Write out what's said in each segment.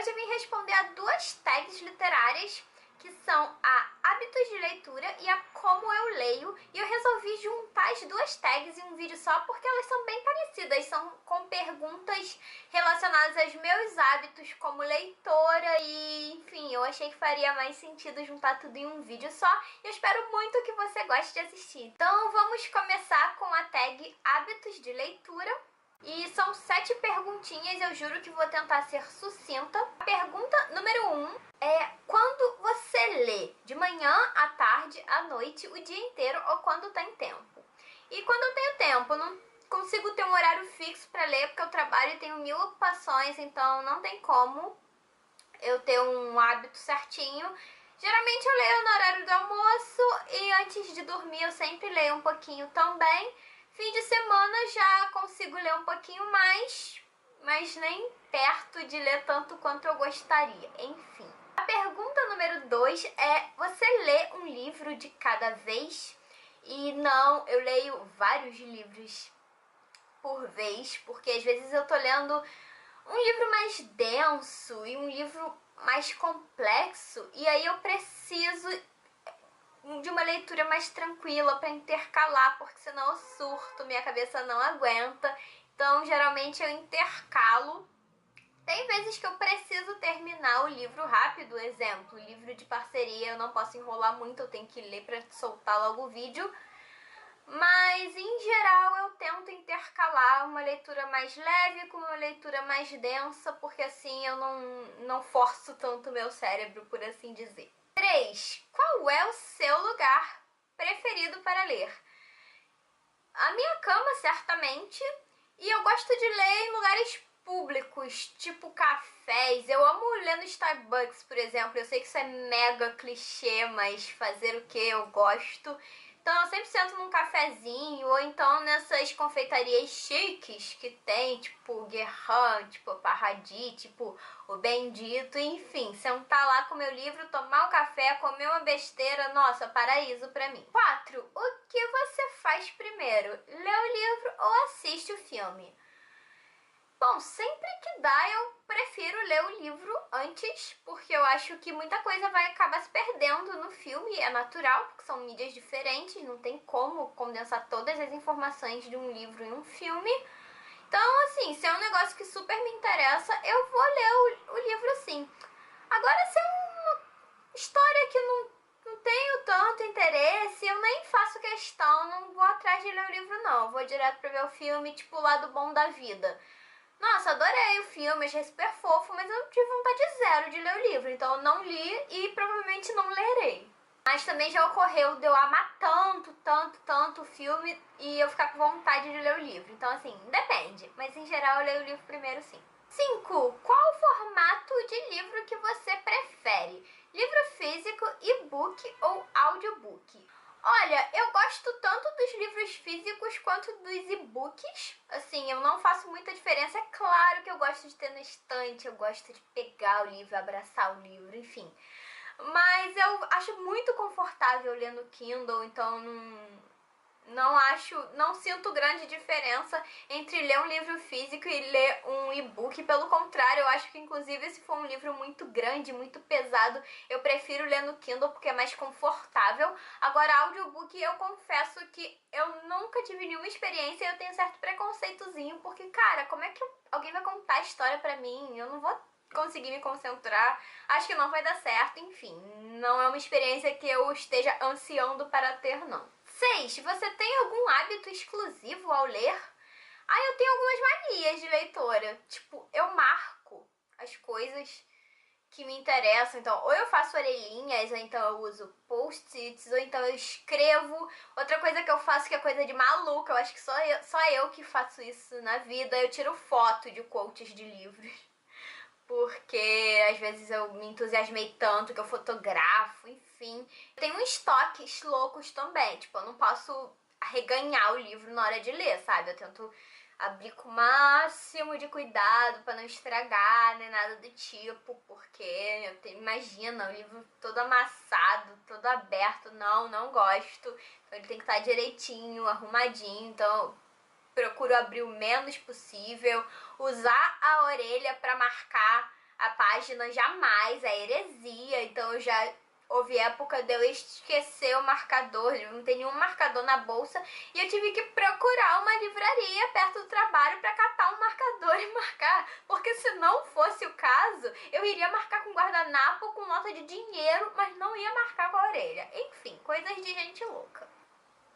Hoje eu vim responder a duas tags literárias, que são a hábitos de leitura e a como eu leio, e eu resolvi juntar as duas tags em um vídeo só porque elas são bem parecidas, são com perguntas relacionadas aos meus hábitos como leitora e, enfim, eu achei que faria mais sentido juntar tudo em um vídeo só e eu espero muito que você goste de assistir. Então vamos começar com a tag hábitos de leitura. E são 7 perguntinhas, eu juro que vou tentar ser sucinta. A pergunta número 1 é: quando você lê? De manhã, à tarde, à noite, o dia inteiro ou quando tem tempo? E quando eu tenho tempo, não consigo ter um horário fixo para ler porque eu trabalho e tenho 1000 ocupações, então não tem como eu ter um hábito certinho. Geralmente eu leio no horário do almoço e antes de dormir eu sempre leio um pouquinho também. Fim de semana já consigo ler um pouquinho mais, mas nem perto de ler tanto quanto eu gostaria. Enfim. A pergunta número 2 é: você lê um livro de cada vez? E não, eu leio vários livros por vez, porque às vezes eu tô lendo um livro mais denso e um livro mais complexo, e aí eu preciso de uma leitura mais tranquila para intercalar, porque senão eu surto, minha cabeça não aguenta. Então geralmente eu intercalo. Tem vezes que eu preciso terminar o livro rápido, exemplo, livro de parceria, eu não posso enrolar muito, eu tenho que ler para soltar logo o vídeo. Mas em geral eu tento intercalar uma leitura mais leve com uma leitura mais densa, porque assim eu não forço tanto o meu cérebro, por assim dizer. 3. Qual é o seu lugar preferido para ler? A minha cama, certamente. E eu gosto de ler em lugares públicos, tipo cafés. Eu amo ler no Starbucks, por exemplo. Eu sei que isso é mega clichê, mas fazer o que eu gosto. Então eu sempre sento num cafezinho, ou então nessas confeitarias chiques que tem, tipo Guerrin, tipo Paradis, tipo o Bendito, enfim. Sentar lá com meu livro, tomar um café, comer uma besteira, nossa, paraíso pra mim. 4. O que você faz primeiro? Lê o livro ou assiste o filme? Bom, sempre que dá eu prefiro ler o livro antes, porque eu acho que muita coisa vai acabar se perdendo no filme, é natural, porque são mídias diferentes, não tem como condensar todas as informações de um livro em um filme. Então, assim, se é um negócio que super me interessa, eu vou ler o livro sim. Agora, se é uma história que não tenho tanto interesse, eu nem faço questão, não vou atrás de ler o livro não, eu vou direto pra ver o filme, tipo o Lado Bom da Vida. Nossa, adorei o filme, achei super fofo, mas eu tive vontade zero de ler o livro, então eu não li e provavelmente não lerei. Mas também já ocorreu de eu amar tanto o filme e eu ficar com vontade de ler o livro. Então assim, depende, mas em geral eu leio o livro primeiro sim. 5. Qual o formato de livro que você prefere? Livro físico, e-book ou audiobook? Olha, eu gosto tanto dos livros físicos quanto dos e-books. Assim, eu não faço muita diferença. É claro que eu gosto de ter na estante, eu gosto de pegar o livro, abraçar o livro, enfim. Mas eu acho muito confortável ler no Kindle, então não sinto grande diferença entre ler um livro físico e ler um e-book. Pelo contrário, eu acho que inclusive se for um livro muito grande, muito pesado, eu prefiro ler no Kindle porque é mais confortável. Agora, audiobook, eu confesso que eu nunca tive nenhuma experiência e eu tenho certo preconceitozinho, porque, cara, como é que alguém vai contar a história pra mim? Eu não vou conseguir me concentrar, acho que não vai dar certo, enfim, não é uma experiência que eu esteja ansiando para ter, não. 6. Você tem algum hábito exclusivo ao ler? Eu tenho algumas manias de leitora, tipo, eu marco as coisas que me interessam, então ou eu faço orelhinhas, ou então eu uso post-its, ou então eu escrevo. Outra coisa que eu faço que é coisa de maluca, eu acho que só eu que faço isso na vida, eu tiro foto de quotes de livros. Porque às vezes eu me entusiasmei tanto que eu fotografo, enfim. Tem uns toques loucos também, tipo, eu não posso arreganhar o livro na hora de ler, sabe? Eu tento abrir com o máximo de cuidado pra não estragar, nem nada do tipo, porque imagina, o livro todo amassado, todo aberto, não gosto. Então ele tem que estar direitinho, arrumadinho, então procuro abrir o menos possível, usar a orelha para marcar a página jamais, é heresia, então eu já houve época de eu esquecer o marcador, não tem nenhum marcador na bolsa, e eu tive que procurar uma livraria perto do trabalho para catar um marcador e marcar, porque se não fosse o caso, eu iria marcar com guardanapo, com nota de dinheiro, mas não ia marcar com a orelha. Enfim, coisas de gente louca.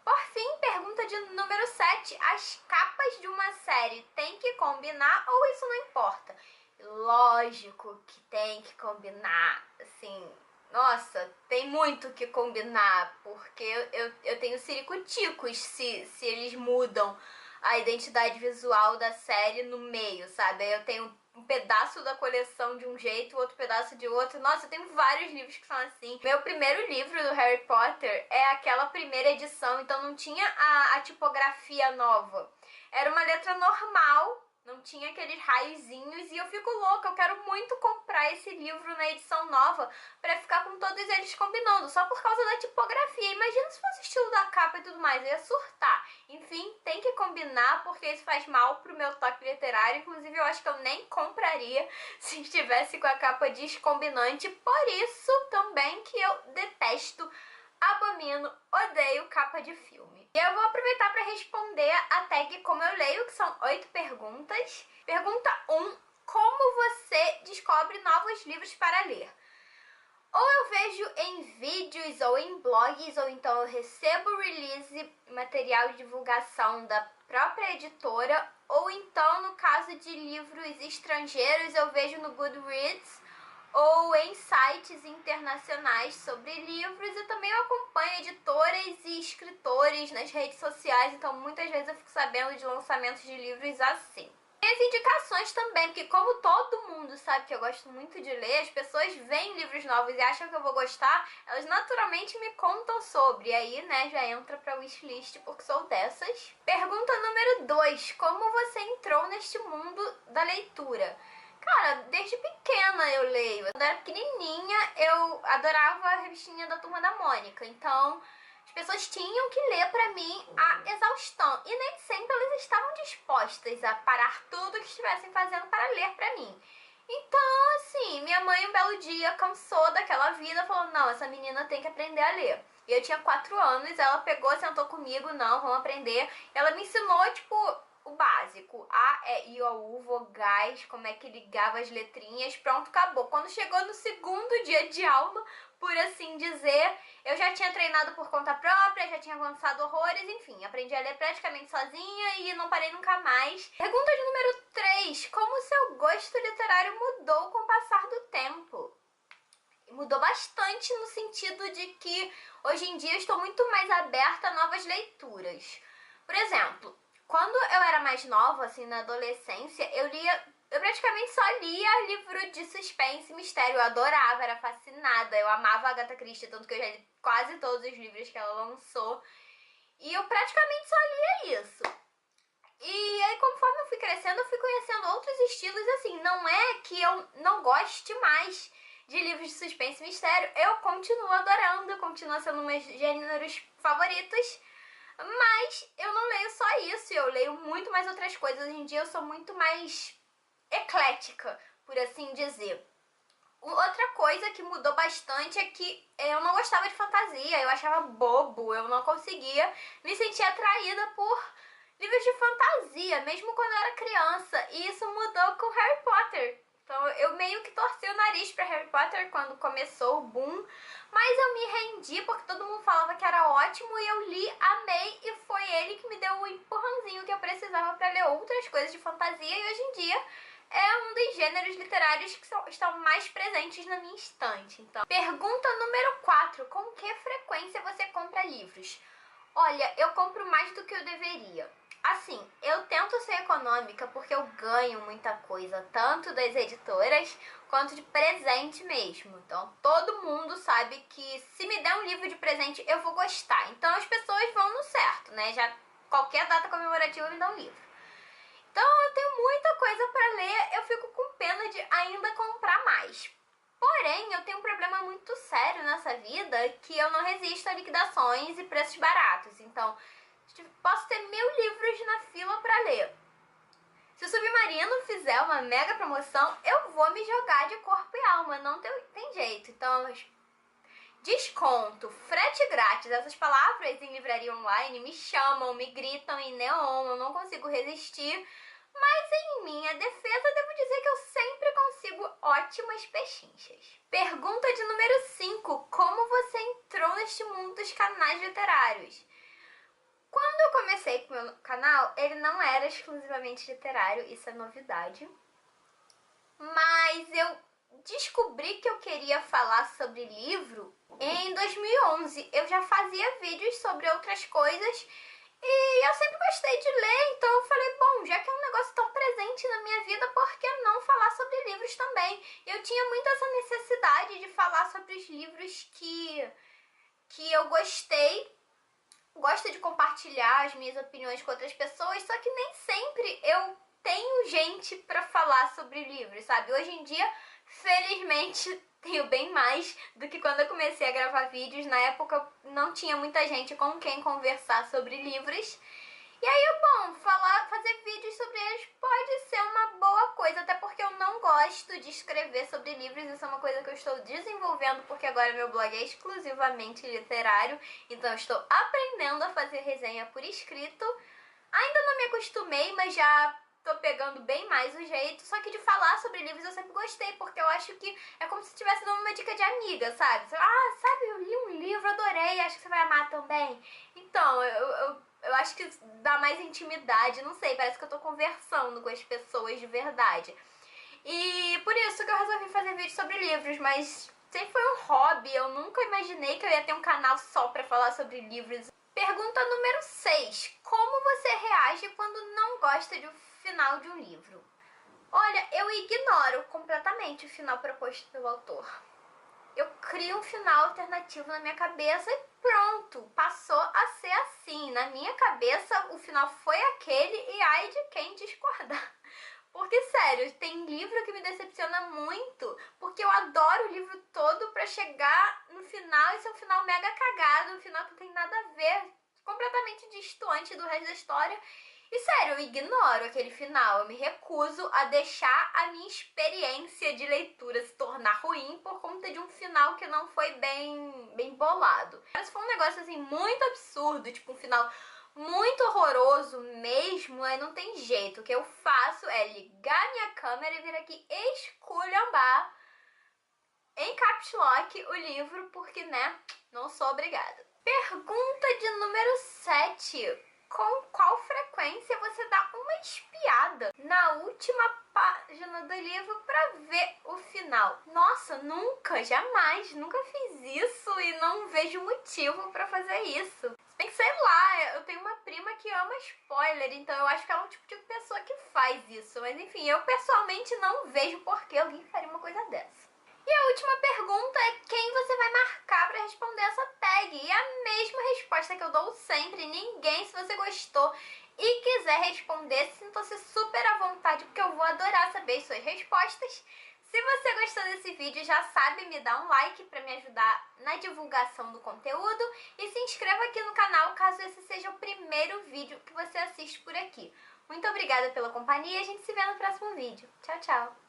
Por fim, pergunta de número 7. As capas de uma série têm que combinar ou isso não importa? Lógico que tem que combinar, assim... Nossa, tem muito que combinar, porque eu tenho ciricuticos se eles mudam a identidade visual da série no meio, sabe? Eu tenho um pedaço da coleção de um jeito, outro pedaço de outro. Nossa, eu tenho vários livros que são assim. Meu primeiro livro do Harry Potter é aquela primeira edição, então não tinha a tipografia nova. Era uma letra normal, não tinha aqueles raiozinhos, e eu fico louca, eu quero muito comprar esse livro na edição nova pra ficar com todos eles combinando, só por causa da tipografia. Imagina se fosse o estilo da capa e tudo mais, eu ia surtar. Enfim, tem que combinar, porque isso faz mal pro meu toque literário. Inclusive, eu acho que eu nem compraria se estivesse com a capa descombinante. Por isso também que eu detesto, abomino, odeio capa de filme. E eu vou aproveitar para responder a tag Como Eu Leio, que são 8 perguntas. Pergunta 1. Como você descobre novos livros para ler? Ou eu vejo em vídeos ou em blogs, ou então eu recebo release, material de divulgação da própria editora, ou então, no caso de livros estrangeiros, eu vejo no Goodreads ou em sites internacionais sobre livros. E também eu acompanho editoras e escritores nas redes sociais, então muitas vezes eu fico sabendo de lançamentos de livros assim. Tem as indicações também, porque como todo mundo sabe que eu gosto muito de ler, as pessoas veem livros novos e acham que eu vou gostar, elas naturalmente me contam sobre, e aí, né, já entra pra wishlist, porque sou dessas. Pergunta número 2. Como você entrou neste mundo da leitura? Cara, desde pequena eu leio. Quando eu era pequenininha, eu adorava a revistinha da Turma da Mônica. Então, as pessoas tinham que ler pra mim a exaustão. E nem sempre elas estavam dispostas a parar tudo que estivessem fazendo para ler pra mim. Então, assim, minha mãe um belo dia cansou daquela vida, falou, não, essa menina tem que aprender a ler. E eu tinha 4 anos, ela pegou, sentou comigo, não, vamos aprender. Ela me ensinou, tipo, o básico, A, E, I, O, U, vogais, como é que ligava as letrinhas, pronto, acabou. Quando chegou no segundo dia de aula, por assim dizer, eu já tinha treinado por conta própria, já tinha avançado horrores, enfim, aprendi a ler praticamente sozinha e não parei nunca mais. Pergunta de número 3. Como seu gosto literário mudou com o passar do tempo? Mudou bastante no sentido de que hoje em dia eu estou muito mais aberta a novas leituras. Por exemplo, quando eu era mais nova, assim, na adolescência, eu praticamente só lia livro de suspense e mistério. Eu adorava, era fascinada, eu amava a Agatha Christie, tanto que eu já li quase todos os livros que ela lançou. E eu praticamente só lia isso. E aí, conforme eu fui crescendo, eu fui conhecendo outros estilos, assim, não é que eu não goste mais de livros de suspense e mistério, eu continuo adorando, continua sendo meus gêneros favoritos. Mas eu não leio só isso, eu leio muito mais outras coisas. Hoje em dia eu sou muito mais eclética, por assim dizer. Outra coisa que mudou bastante é que eu não gostava de fantasia, eu achava bobo, eu não conseguia me sentir atraída por livros de fantasia, mesmo quando eu era criança. E isso mudou com Harry Potter. Então eu meio que torci o nariz pra Harry Potter quando começou o boom, mas eu me rendi porque todo mundo falava que era ótimo e eu li, amei, e foi ele que me deu o empurrãozinho que eu precisava pra ler outras coisas de fantasia, e hoje em dia é um dos gêneros literários que estão mais presentes na minha estante. Então, pergunta número 4. Com que frequência você compra livros? Olha, eu compro mais do que eu deveria. Assim, eu tento ser econômica porque eu ganho muita coisa, tanto das editoras quanto de presente mesmo. Então, todo mundo sabe que se me der um livro de presente, eu vou gostar. Então, as pessoas vão no certo, né? Já qualquer data comemorativa me dá um livro. Então, eu tenho muita coisa para ler, eu fico com pena de ainda comprar mais. Porém, eu tenho um problema muito sério nessa vida, que eu não resisto a liquidações e preços baratos. Então, posso ter 1000 livros na fila para ler. Se o Submarino fizer uma mega promoção, eu vou me jogar de corpo e alma, não tem jeito. Então, desconto, frete grátis, essas palavras em livraria online me chamam, me gritam em neon, eu não consigo resistir. Mas em minha defesa, devo dizer que eu sempre consigo ótimas pechinchas. Pergunta de número 5. Como você entrou neste mundo dos canais literários? Quando eu comecei com o meu canal, ele não era exclusivamente literário, isso é novidade. Mas eu descobri que eu queria falar sobre livro em 2011. Eu já fazia vídeos sobre outras coisas e eu sempre gostei de ler, então eu falei, bom, já que é um negócio tão presente na minha vida, por que não falar sobre livros também? Eu tinha muito essa necessidade de falar sobre os livros que eu gostei. Gosto de compartilhar as minhas opiniões com outras pessoas, só que nem sempre eu tenho gente pra falar sobre livros, sabe? Hoje em dia, felizmente, tenho bem mais do que quando eu comecei a gravar vídeos. Na época, não tinha muita gente com quem conversar sobre livros. E aí, bom, fazer vídeos sobre eles pode ser uma boa coisa, até porque eu não gosto de escrever sobre livros, isso é uma coisa que eu estou desenvolvendo, porque agora meu blog é exclusivamente literário, então eu estou aprendendo a fazer resenha por escrito. Ainda não me acostumei, mas já tô pegando bem mais o jeito, só que de falar sobre livros eu sempre gostei, porque eu acho que é como se estivesse dando uma dica de amiga, sabe? Ah, sabe, eu li um livro, adorei, acho que você vai amar também. Então, eu acho que dá mais intimidade, não sei, parece que eu tô conversando com as pessoas de verdade. E por isso que eu resolvi fazer vídeos sobre livros, mas sempre foi um hobby, eu nunca imaginei que eu ia ter um canal só pra falar sobre livros. Pergunta número 6. Como você reage quando não gosta do final de um livro? Olha, eu ignoro completamente o final proposto pelo autor. Eu crio um final alternativo na minha cabeça e pronto, passou a ser assim. Na minha cabeça, o final foi aquele e ai de quem discordar. Porque, sério, tem livro que me decepciona muito, porque eu adoro o livro todo pra chegar no final e ser um final mega cagado, um final que não tem nada a ver, completamente distante do resto da história. E, sério, eu ignoro aquele final, eu me recuso a deixar a minha experiência de leitura se tornar ruim por conta de um final que não foi bem bolado. Se for um negócio, assim, muito absurdo, tipo um final muito horroroso mesmo, aí não tem jeito. O que eu faço é ligar minha câmera e vir aqui esculhambar em caps lock o livro, porque, né, não sou obrigada. Pergunta de número 7. Com qual frequência você dá uma espiada na última página do livro pra ver o final? Nossa, nunca, jamais, nunca fiz isso e não vejo motivo pra fazer isso. Se bem que, sei lá, eu tenho uma prima que ama spoiler, então eu acho que ela é um tipo de pessoa que faz isso. Mas enfim, eu pessoalmente não vejo por que alguém faria uma coisa dessa. E a última pergunta é quem você vai marcar para responder essa tag. E a mesma resposta que eu dou sempre, ninguém. Se você gostou e quiser responder, sinta-se super à vontade, porque eu vou adorar saber suas respostas. Se você gostou desse vídeo, já sabe, me dá um like para me ajudar na divulgação do conteúdo. E se inscreva aqui no canal caso esse seja o primeiro vídeo que você assiste por aqui. Muito obrigada pela companhia e a gente se vê no próximo vídeo. Tchau, tchau!